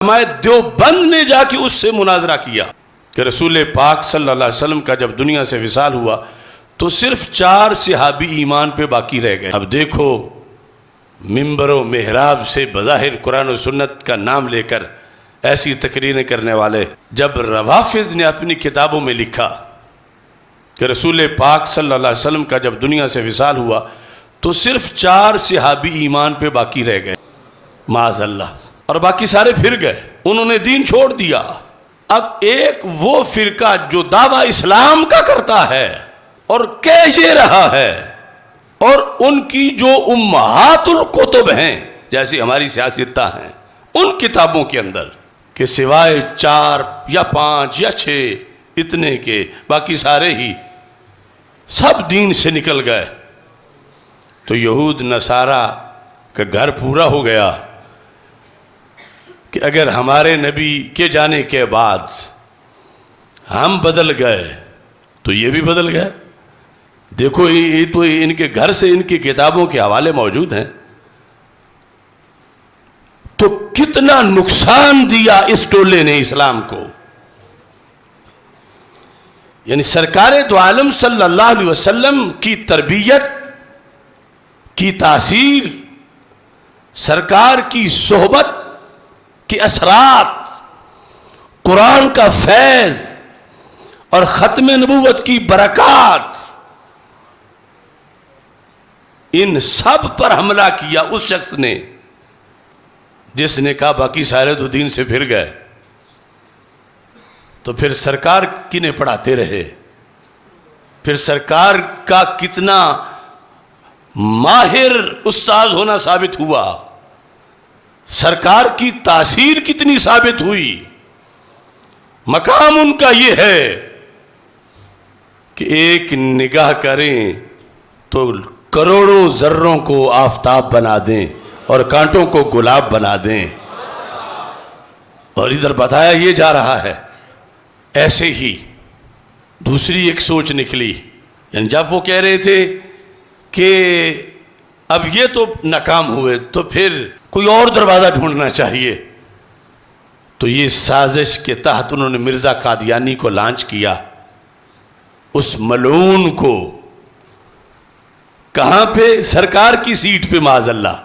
دیوبند نے جا کے اس سے مناظرہ کیا کہ رسول پاک صلی اللہ علیہ وسلم کا جب دنیا سے وصال ہوا تو صرف 4 صحابی ایمان پہ باقی رہ گئے۔ اب دیکھو منبر و محراب سے بظاہر قرآن و سنت کا نام لے کر ایسی تقریریں کرنے والے، جب روافض نے اپنی کتابوں میں لکھا کہ رسول پاک صلی اللہ علیہ وسلم کا جب دنیا سے وصال ہوا تو صرف 4 صحابی ایمان پہ باقی رہ گئے، معاذ اللہ، اور باقی سارے پھر گئے، انہوں نے دین چھوڑ دیا۔ اب ایک وہ فرقہ جو دعویٰ اسلام کا کرتا ہے اور کہہ یہ رہا ہے، اور ان کی جو امہات الکتب ہیں جیسی ہماری سیاستہ ہیں، ان کتابوں کے اندر کہ سوائے 4 یا 5 یا 6 اتنے کے باقی سارے ہی سب دین سے نکل گئے، تو یہود نصارہ کا گھر پورا ہو گیا کہ اگر ہمارے نبی کے جانے کے بعد ہم بدل گئے تو یہ بھی بدل گئے۔ دیکھو یہ تو ان کے گھر سے ان کی کتابوں کے حوالے موجود ہیں، تو کتنا نقصان دیا اس ٹولے نے اسلام کو۔ یعنی سرکار دو عالم صلی اللہ علیہ وسلم کی تربیت کی تاثیر، سرکار کی صحبت کے اثرات، قرآن کا فیض اور ختم نبوت کی برکات، ان سب پر حملہ کیا اس شخص نے جس نے کہا باقی سارے تو دین سے پھر گئے۔ تو پھر سرکار کنہیں پڑھاتے رہے، پھر سرکار کا کتنا ماہر استاد ہونا ثابت ہوا، سرکار کی تاثیر کتنی ثابت ہوئی۔ مقام ان کا یہ ہے کہ ایک نگاہ کریں تو کروڑوں ذروں کو آفتاب بنا دیں اور کانٹوں کو گلاب بنا دیں، اور ادھر بتایا یہ جا رہا ہے۔ ایسے ہی دوسری ایک سوچ نکلی، یعنی جب وہ کہہ رہے تھے کہ اب یہ تو ناکام ہوئے تو پھر کوئی اور دروازہ ڈھونڈنا چاہیے، تو یہ سازش کے تحت انہوں نے مرزا قادیانی کو لانچ کیا، اس ملعون کو، کہاں پہ؟ سرکار کی سیٹ پہ، معاذ اللہ۔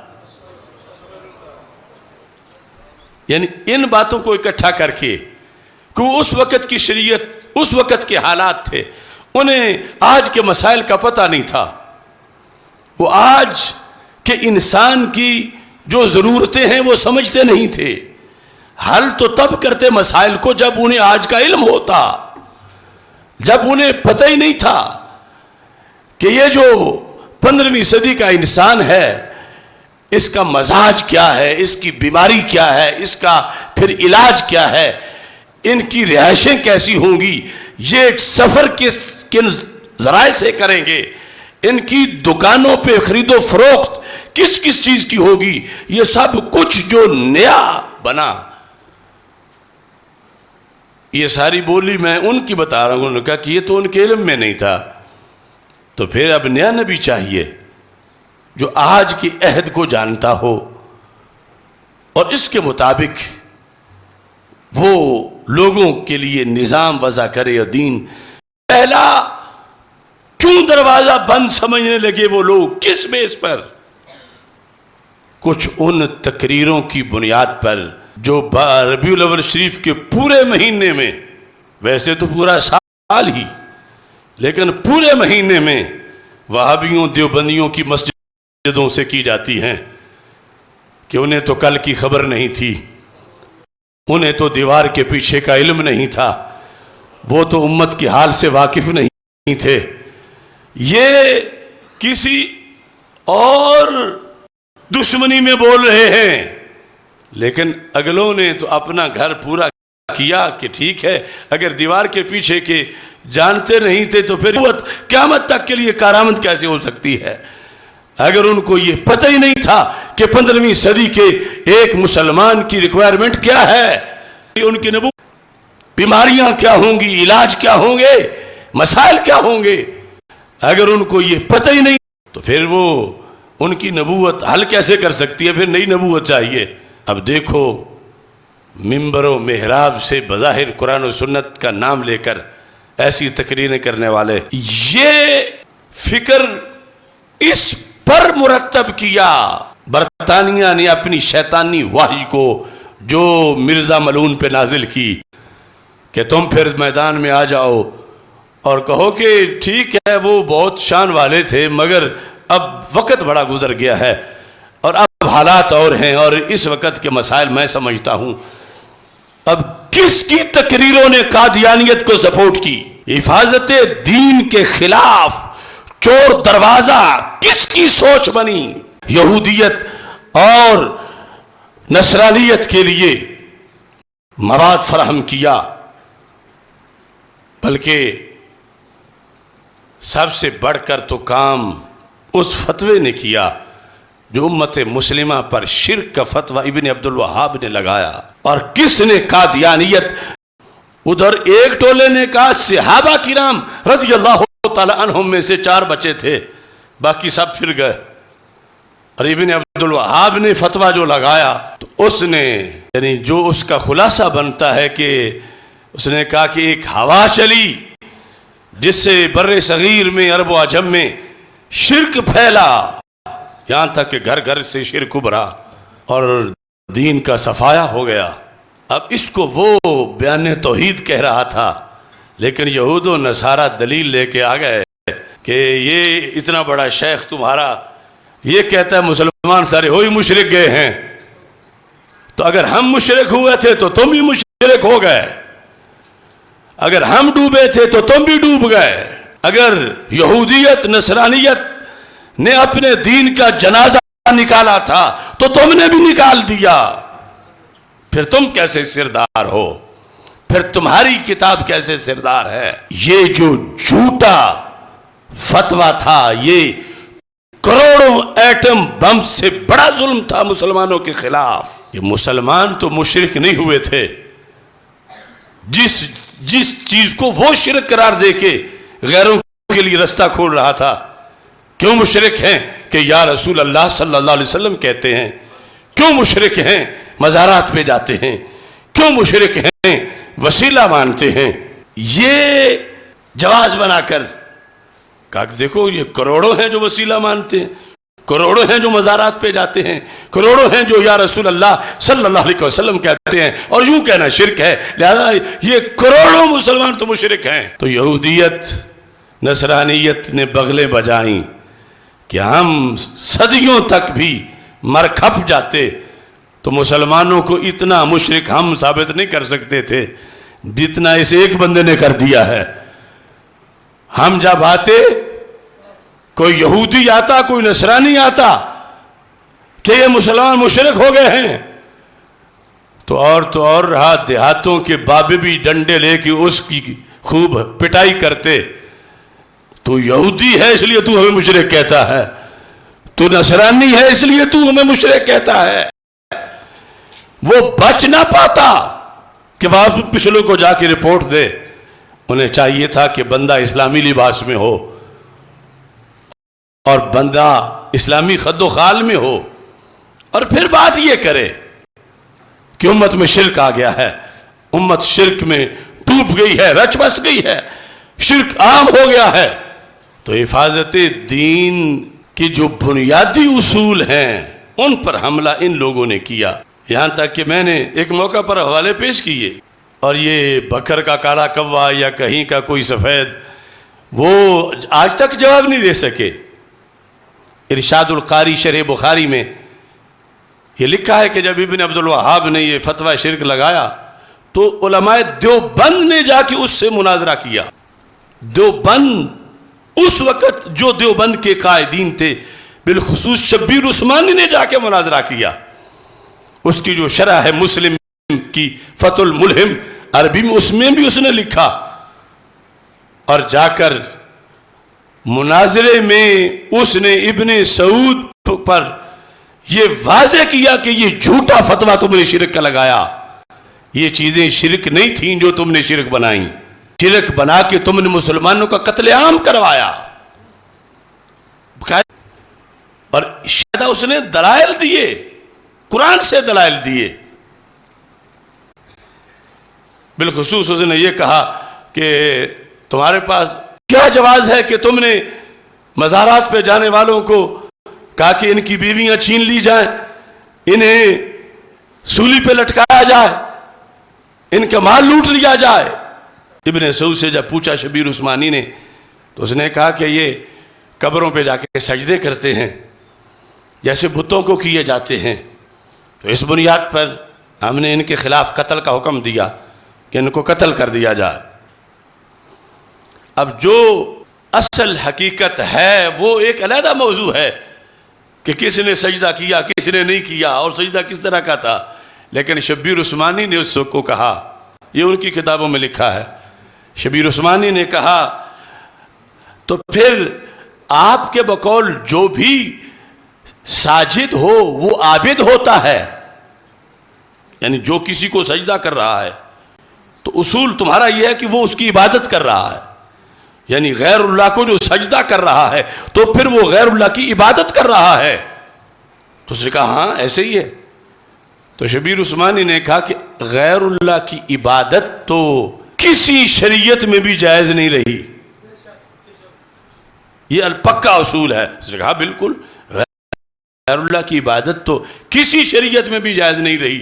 یعنی ان باتوں کو اکٹھا کر کے کہ وہ اس وقت کی شریعت، اس وقت کے حالات تھے، انہیں آج کے مسائل کا پتہ نہیں تھا، وہ آج کے انسان کی جو ضرورتیں ہیں وہ سمجھتے نہیں تھے۔ حل تو تب کرتے مسائل کو جب انہیں آج کا علم ہوتا، جب انہیں پتہ ہی نہیں تھا کہ یہ جو 15ویں صدی کا انسان ہے، اس کا مزاج کیا ہے، اس کی بیماری کیا ہے، اس کا پھر علاج کیا ہے، ان کی رہائشیں کیسی ہوں گی، یہ ایک سفر کن ذرائع سے کریں گے، ان کی دکانوں پہ خرید و فروخت کس کس چیز کی ہوگی، یہ سب کچھ جو نیا بنا، یہ ساری بولی میں ان کی بتا رہا ہوں۔ انہوں نے کہا کہ یہ تو ان کے علم میں نہیں تھا، تو پھر اب نیا نبی چاہیے جو آج کی عہد کو جانتا ہو اور اس کے مطابق وہ لوگوں کے لیے نظام وضع کرے اور دین۔ پہلا کیوں دروازہ بند سمجھنے لگے وہ لوگ، کس بیس پر؟ کچھ ان تقریروں کی بنیاد پر جو ربیع الاول شریف کے پورے مہینے میں، ویسے تو پورا سال ہی، لیکن پورے مہینے میں وہابیوں دیوبندیوں کی مسجدوں سے کی جاتی ہیں کہ انہیں تو کل کی خبر نہیں تھی، انہیں تو دیوار کے پیچھے کا علم نہیں تھا، وہ تو امت کے حال سے واقف نہیں تھے، یہ کسی اور دشمنی میں بول رہے ہیں، لیکن اگلوں نے تو اپنا گھر پورا کیا کہ ٹھیک ہے، اگر دیوار کے پیچھے کے جانتے نہیں تھے تو پھر قیامت تک کے لیے کارآمد کیسے ہو سکتی ہے؟ اگر ان کو یہ پتہ ہی نہیں تھا کہ 15ویں صدی کے ایک مسلمان کی ریکوائرمنٹ کیا ہے، ان کی نبوت، بیماریاں کیا ہوں گی، علاج کیا ہوں گے، مسائل کیا ہوں گے، اگر ان کو یہ پتہ ہی نہیں تو پھر وہ ان کی نبوت حل کیسے کر سکتی ہے؟ پھر نئی نبوت چاہیے۔ اب دیکھو ممبر و محراب سے بظاہر قرآن و سنت کا نام لے کر ایسی تقریریں کرنے والے، یہ فکر اس پر مرتب کیا برطانیہ نے اپنی شیطانی وحی کو جو مرزا ملعون پہ نازل کی کہ تم پھر میدان میں آ جاؤ اور کہو کہ ٹھیک ہے وہ بہت شان والے تھے مگر اب وقت بڑا گزر گیا ہے اور اب حالات اور ہیں اور اس وقت کے مسائل میں سمجھتا ہوں۔ اب کس کی تقریروں نے قادیانیت کو سپورٹ کی؟ حفاظت دین کے خلاف چور دروازہ کس کی سوچ بنی؟ یہودیت اور نصرانیت کے لیے مواد فراہم کیا، بلکہ سب سے بڑھ کر تو کام اس فتوے نے کیا جو امت مسلمہ پر شرک کا فتوہ ابن عبد الوہاب نے لگایا۔ اور کس نے قادیانیت؟ ادھر ایک ٹولے نے کہا صحابہ کرام رضی اللہ تعالی عنہم میں سے 4 بچے تھے، باقی سب پھر گئے، اور ابن عبد الوہاب نے فتوہ جو لگایا تو اس نے یعنی جو اس کا خلاصہ بنتا ہے کہ اس نے کہا کہ ایک ہوا چلی جس سے بر صغیر میں عرب و عجم میں شرک پھیلا، یہاں تک کہ گھر گھر سے شرک ابھرا اور دین کا صفایا ہو گیا۔ اب اس کو وہ بیان توحید کہہ رہا تھا، لیکن یہود و نصارہ دلیل لے کے آ گئے کہ یہ اتنا بڑا شیخ تمہارا یہ کہتا ہے مسلمان سارے ہوئی مشرک گئے ہیں، تو اگر ہم مشرک ہوئے تھے تو تم بھی مشرک ہو گئے، اگر ہم ڈوبے تھے تو تم بھی ڈوب گئے، اگر یہودیت نصرانیت نے اپنے دین کا جنازہ نکالا تھا تو تم نے بھی نکال دیا، پھر تم کیسے سردار ہو؟ پھر تمہاری کتاب کیسے سردار ہے؟ یہ جو جھوٹا فتویٰ تھا یہ کروڑوں ایٹم بم سے بڑا ظلم تھا مسلمانوں کے خلاف۔ یہ مسلمان تو مشرک نہیں ہوئے تھے، جس چیز کو وہ شرک قرار دے کے غیروں کے لیے رستہ کھول رہا تھا، کیوں مشرک ہیں کہ یا رسول اللہ صلی اللہ علیہ وسلم کہتے ہیں؟ کیوں مشرک ہیں مزارات پہ جاتے ہیں؟ کیوں مشرک ہیں وسیلہ مانتے ہیں؟ یہ جواز بنا کر کہا کہ دیکھو یہ کروڑوں ہیں جو وسیلہ مانتے ہیں، کروڑوں ہیں جو مزارات پہ جاتے ہیں، کروڑوں ہیں جو یا رسول اللہ صلی اللہ علیہ وسلم کہتے ہیں، اور یوں کہنا شرک ہے، لہذا یہ کروڑوں مسلمان تو مشرک ہیں۔ تو یہودیت نصرانیت نے بغلیں بجائیں کہ ہم صدیوں تک بھی مر کھپ جاتے تو مسلمانوں کو اتنا مشرک ہم ثابت نہیں کر سکتے تھے جتنا اس ایک بندے نے کر دیا ہے۔ ہم جب آتے، کوئی یہودی آتا کوئی نصرانی آتا کہ یہ مسلمان مشرک ہو گئے ہیں تو اور رہا دیہاتوں کے بابے بھی ڈنڈے لے کے اس کی خوب پٹائی کرتے، تو یہودی ہے اس لیے تو ہمیں مشرک کہتا ہے، تو نصرانی ہے اس لیے تو ہمیں مشرک کہتا ہے۔ وہ بچ نہ پاتا کہ وہاں پچھلوں کو جا کے رپورٹ دے، انہیں چاہیے تھا کہ بندہ اسلامی لباس میں ہو اور بندہ اسلامی خد و خال میں ہو، اور پھر بات یہ کرے کہ امت میں شرک آ گیا ہے، امت شرک میں ڈوب گئی ہے، رچ بس گئی ہے، شرک عام ہو گیا ہے۔ تو حفاظت دین کی جو بنیادی اصول ہیں ان پر حملہ ان لوگوں نے کیا، یہاں تک کہ میں نے ایک موقع پر حوالے پیش کیے، اور یہ بکر کا کالا کوا یا کہیں کا کوئی سفید وہ آج تک جواب نہیں دے سکے۔ ارشاد القاری شرح بخاری میں یہ لکھا ہے کہ جب ابن عبد الوہاب نے یہ فتویٰ شرک لگایا تو علماء دیوبند نے جا کے اس سے مناظرہ کیا۔ دیوبند اس وقت جو دیوبند کے قائدین تھے، بالخصوص شبیر عثمانی نے جا کے مناظرہ کیا۔ اس کی جو شرح ہے مسلم کی فتح الملہم عربی میں، اس میں بھی اس نے لکھا، اور جا کر مناظرے میں اس نے ابن سعود پر یہ واضح کیا کہ یہ جھوٹا فتویٰ تم نے شرک کا لگایا، یہ چیزیں شرک نہیں تھیں جو تم نے شرک بنائیں، شرک بنا کے تم نے مسلمانوں کا قتل عام کروایا۔ اور شاید اس نے دلائل دیے، قرآن سے دلائل دیے، بالخصوص اس نے یہ کہا کہ تمہارے پاس کیا جواز ہے کہ تم نے مزارات پہ جانے والوں کو کہا کہ ان کی بیویاں چھین لی جائیں، انہیں سولی پہ لٹکایا جائے، ان کا مال لوٹ لیا جائے۔ ابن سعود سے جب پوچھا شبیر عثمانی نے تو اس نے کہا کہ یہ قبروں پہ جا کے سجدے کرتے ہیں جیسے بتوں کو کیے جاتے ہیں، تو اس بنیاد پر ہم نے ان کے خلاف قتل کا حکم دیا کہ ان کو قتل کر دیا جائے۔ اب جو اصل حقیقت ہے وہ ایک علیحدہ موضوع ہے کہ کس نے سجدہ کیا کس نے نہیں کیا اور سجدہ کس طرح کا تھا، لیکن شبیر عثمانی نے اس کو کہا، یہ ان کی کتابوں میں لکھا ہے، شبیر عثمانی نے کہا تو پھر آپ کے بقول جو بھی ساجد ہو وہ عابد ہوتا ہے، یعنی جو کسی کو سجدہ کر رہا ہے تو اصول تمہارا یہ ہے کہ وہ اس کی عبادت کر رہا ہے، یعنی غیر اللہ کو جو سجدہ کر رہا ہے تو پھر وہ غیر اللہ کی عبادت کر رہا ہے۔ تو اس نے کہا ہاں ایسے ہی ہے۔ تو شبیر عثمانی نے کہا کہ غیر اللہ کی عبادت تو کسی شریعت میں بھی جائز نہیں رہی، یہ الپکا اصول ہے۔ اس نے کہا بالکل، غیر اللہ کی عبادت تو کسی شریعت میں بھی جائز نہیں رہی۔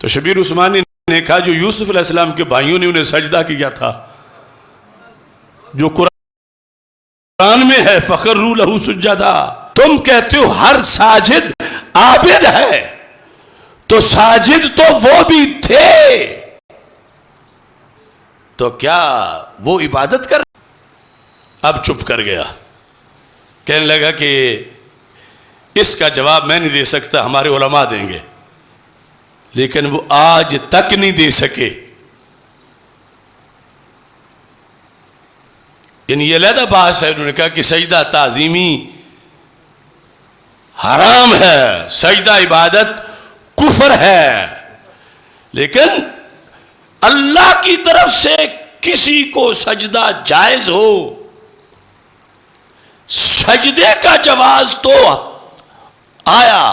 تو شبیر عثمانی نے کہا جو یوسف علیہ السلام کے بھائیوں نے انہیں سجدہ کیا تھا، جو قرآن میں ہے فَخَرُّوا لَهُ سُجَّدًا، تم کہتے ہو ہر ساجد عابد ہے، تو ساجد تو وہ بھی تھے، تو کیا وہ عبادت کر؟ اب چپ کر گیا، کہنے لگا کہ اس کا جواب میں نہیں دے سکتا، ہمارے علماء دیں گے، لیکن وہ آج تک نہیں دے سکے۔ یعنی یہ علیحدہ بحث ہے۔ انہوں نے کہا کہ سجدہ تعظیمی حرام ہے، سجدہ عبادت کفر ہے، لیکن اللہ کی طرف سے کسی کو سجدہ جائز ہو، سجدے کا جواز تو آیا،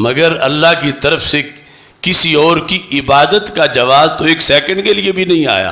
مگر اللہ کی طرف سے کسی اور کی عبادت کا جواز تو ایک سیکنڈ کے لیے بھی نہیں آیا۔